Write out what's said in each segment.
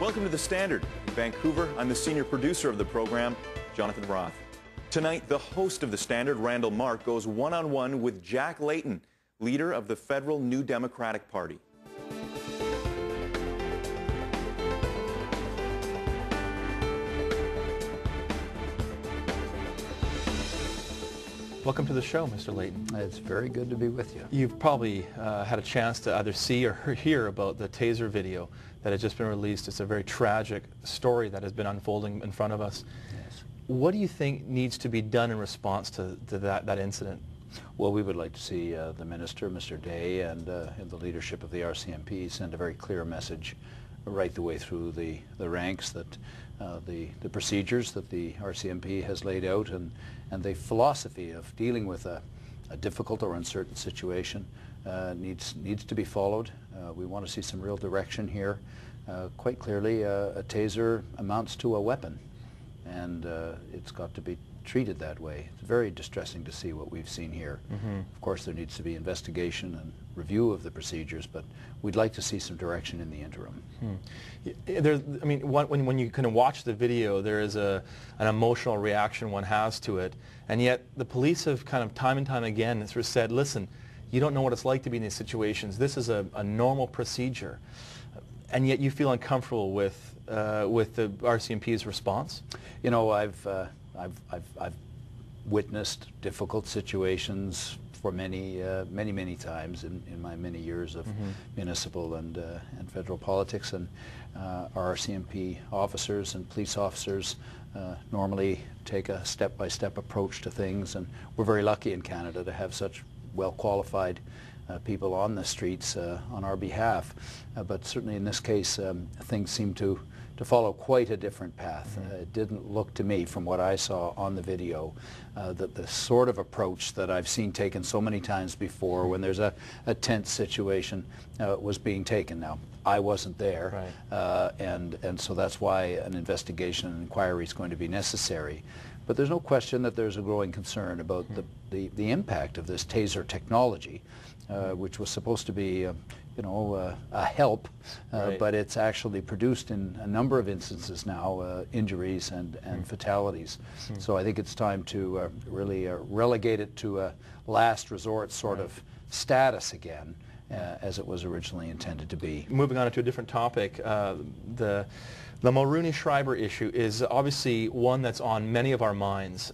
Welcome to The Standard. In Vancouver, I'm the senior producer of the program, Jonathan Roth. Tonight, the host of The Standard, Randall Mark, goes one-on-one with Jack Layton, leader of the federal New Democratic Party. Welcome to the show, Mr. Layton. It's very good to be with you. You've probably had a chance to either see or hear about the taser video that has just been released. It's a very tragic story that has been unfolding in front of us. Yes. What do you think needs to be done in response to that incident? Well, we would like to see the Minister, Mr. Day, and the leadership of the RCMP send a very clear message right the way through the ranks that the procedures that the RCMP has laid out and the philosophy of dealing with a difficult or uncertain situation needs to be followed. We want to see some real direction here. Quite clearly, a taser amounts to a weapon, and it's got to be treated that way. It's very distressing to see what we've seen here. Mm-hmm. Of course, there needs to be investigation and review of the procedures, but we'd like to see some direction in the interim. When you kind of watch the video, there is an emotional reaction one has to it, and yet the police have kind of time and time again sort of said, listen, you don't know what it's like to be in these situations. This is a normal procedure, and yet you feel uncomfortable with the RCMP's response? You know, I've witnessed difficult situations for many times in my many years of municipal and federal politics, and our RCMP officers and police officers normally take a step-by-step approach to things, and we're very lucky in Canada to have such well-qualified people on the streets on our behalf. But certainly in this case, things seem to follow quite a different path. It didn't look to me, from what I saw on the video, that the sort of approach that I've seen taken so many times before when there's a tense situation was being taken. Now, I wasn't there, right. And so that's why an investigation and inquiry is going to be necessary. But there's no question that there's a growing concern about the impact of this taser technology, which was supposed to be a help, right. But it's actually produced in a number of instances now injuries and fatalities. So I think it's time to really relegate it to a last resort sort of status again, as it was originally intended to be. Moving on to a different topic, the Mulroney-Schreiber issue is obviously one that's on many of our minds.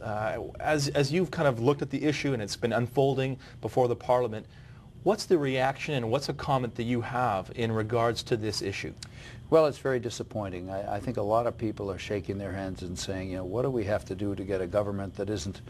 As you've kind of looked at the issue and it's been unfolding before the Parliament, what's the reaction and what's a comment that you have in regards to this issue? Well, it's very disappointing. I think a lot of people are shaking their heads and saying, what do we have to do to get a government that isn't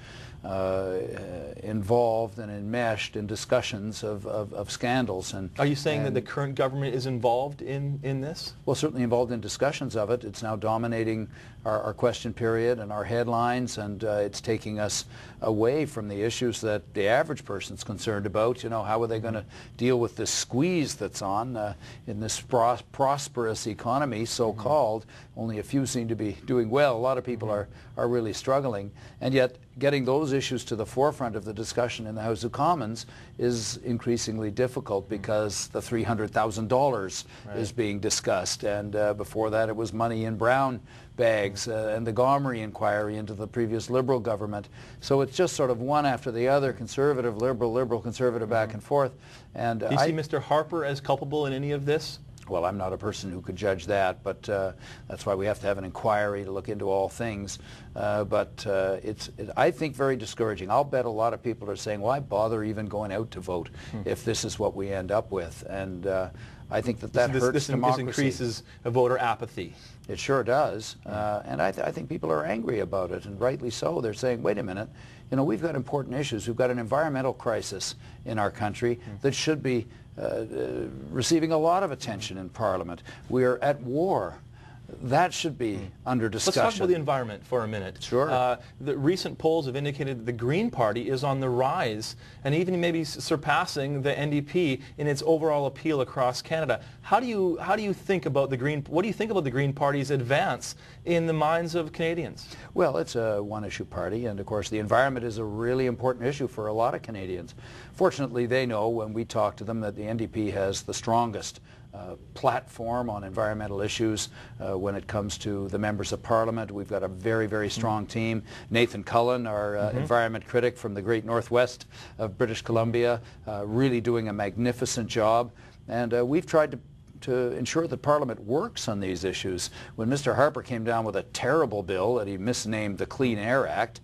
involved and enmeshed in discussions of scandals? And are you saying that the current government is involved in this? Well, certainly involved in discussions of it. It's now dominating our question period and our headlines, and it's taking us away from the issues that the average person's concerned about. How are they going to deal with this squeeze that's on in this prosperous economy, so-called? Only a few seem to be doing well. A lot of people are really struggling, and yet getting those issues to the forefront of the discussion in the House of Commons is increasingly difficult because the $300,000 is being discussed, and before that it was money in brown bags and the Gomery inquiry into the previous Liberal government. So it's just sort of one after the other, Conservative, Liberal, Liberal, Conservative, back and forth. And do you see Mr. Harper as culpable in any of this? Well, I'm not a person who could judge that, but that's why we have to have an inquiry to look into all things. But it's, I think, very discouraging. I'll bet a lot of people are saying, why bother even going out to vote if this is what we end up with? And I think that hurts democracy. This increases voter apathy. It sure does. And I think people are angry about it, and rightly so. They're saying, wait a minute, we've got important issues. We've got an environmental crisis in our country that should be receiving a lot of attention in Parliament. We're at war. That should be under discussion. Let's talk about the environment for a minute. Sure. The recent polls have indicated that the Green Party is on the rise and even maybe surpassing the NDP in its overall appeal across Canada. How do you think about the Green? What do you think about the Green Party's advance in the minds of Canadians? Well, it's a one-issue party, and of course the environment is a really important issue for a lot of Canadians. Fortunately, they know when we talk to them that the NDP has the strongest platform on environmental issues when it comes to the members of Parliament. We've got a very, very strong team. Nathan Cullen, our environment critic from the great northwest of British Columbia, really doing a magnificent job. And we've tried to ensure that Parliament works on these issues. When Mr. Harper came down with a terrible bill that he misnamed the Clean Air Act,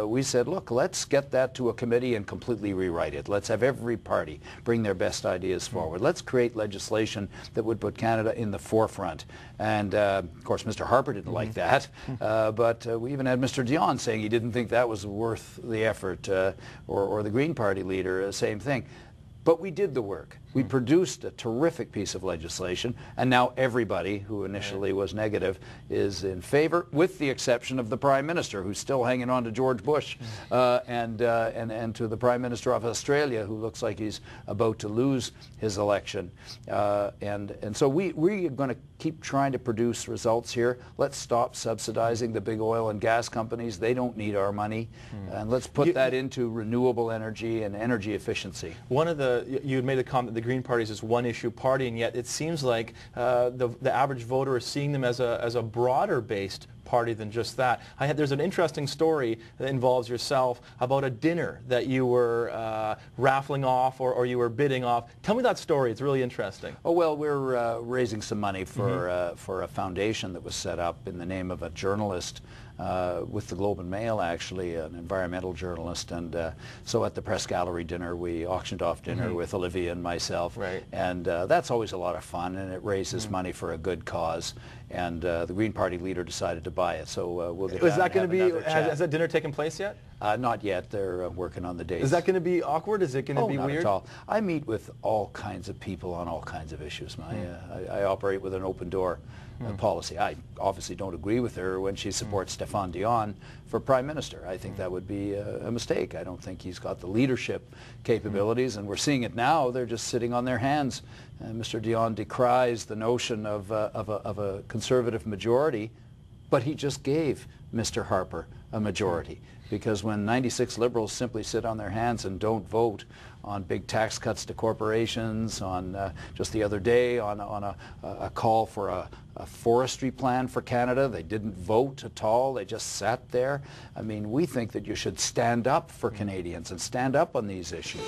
we said, look, let's get that to a committee and completely rewrite it. Let's have every party bring their best ideas forward. Let's create legislation that would put Canada in the forefront. And of course, Mr. Harper didn't like that, but we even had Mr. Dion saying he didn't think that was worth the effort, or the Green Party leader, same thing. But we did the work. We produced a terrific piece of legislation, and now everybody who initially was negative is in favor, with the exception of the Prime Minister, who's still hanging on to George Bush, and to the Prime Minister of Australia, who looks like he's about to lose his election. And so we're going to keep trying to produce results here. Let's stop subsidizing the big oil and gas companies. They don't need our money. And let's put that into renewable energy and energy efficiency. One of you had made the comment that the Green Party is this one-issue party, and yet it seems like the average voter is seeing them as a broader-based party than just that. There's an interesting story that involves yourself about a dinner that you were raffling off or you were bidding off. Tell me that story. It's really interesting. Oh, well, we're raising some money for a foundation that was set up in the name of a journalist with the Globe and Mail, actually, an environmental journalist. And so at the press gallery dinner, we auctioned off dinner with Olivia and myself. Right. And that's always a lot of fun, and it raises money for a good cause. And the Green Party leader decided to buy it, so we'll get Is that going to be, has that dinner taken place yet? Not yet. They're working on the dates. Is that going to be awkward? Is it going to be not weird? At all. I meet with all kinds of people on all kinds of issues. I operate with an open door policy. I obviously don't agree with her when she supports Stéphane Dion for Prime Minister. I think that would be a mistake. I don't think he's got the leadership capabilities, and we're seeing it now. They're just sitting on their hands. Mr. Dion decries the notion of a Conservative majority, but he just gave Mr. Harper a majority. Because when 96 Liberals simply sit on their hands and don't vote on big tax cuts to corporations, on just the other day on a call for a forestry plan for Canada, they didn't vote at all, they just sat there. I mean, we think that you should stand up for Canadians and stand up on these issues.